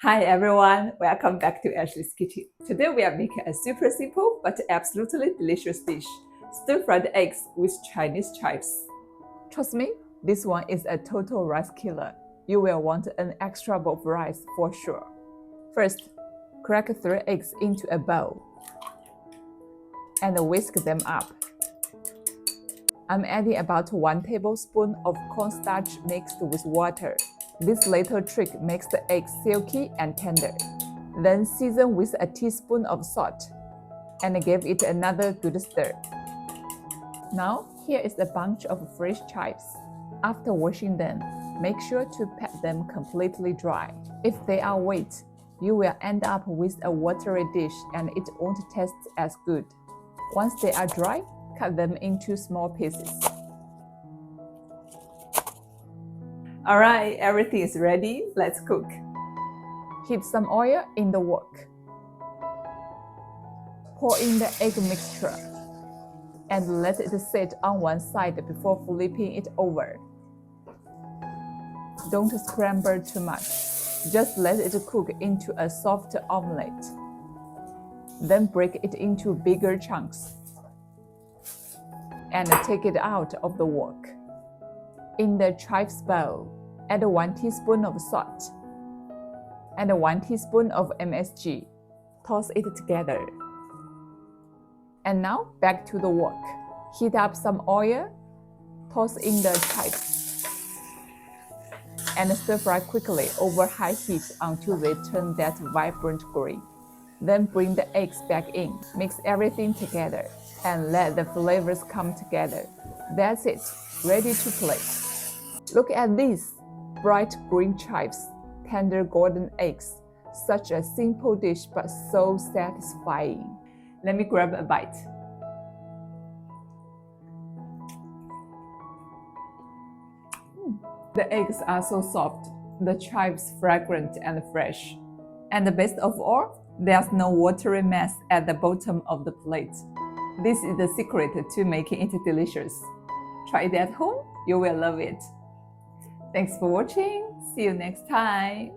Hi everyone, welcome back to Ashley's Kitchen. Today we are making a super simple but absolutely delicious dish, stir-fried eggs with Chinese chives. Trust me, this one is a total rice killer. You will want an extra bowl of rice for sure. First, crack 3 eggs into a bowl and whisk them up. I'm adding about 1 tablespoon of cornstarch mixed with water. This little trick makes the eggs silky and tender. Then season with a teaspoon of salt and give it another good stir. Now, here is a bunch of fresh chives. After washing them, make sure to pat them completely dry. If they are wet, you will end up with a watery dish and it won't taste as good. Once they are dry, cut them into small pieces. Alright, everything is ready. Let's cook. Heat some oil in the wok. Pour in the egg mixture and let it sit on one side before flipping it over. Don't scramble too much. Just let it cook into a soft omelet. Then break it into bigger chunks and take it out of the wok. In the chives bowl, add 1 teaspoon of salt and 1 teaspoon of MSG. Toss it together. And now back to the wok. Heat up some oil, toss in the chives, and stir fry quickly over high heat until they turn that vibrant green. Then bring the eggs back in, mix everything together, and let the flavors come together. That's it, ready to plate. Look at these bright green chives, tender golden eggs. Such a simple dish but so satisfying. Let me grab a bite. The eggs are so soft, the chives fragrant and fresh. And the best of all, there's no watery mess at the bottom of the plate. This is the secret to making it delicious. Try it at home, you will love it. Thanks for watching. See you next time.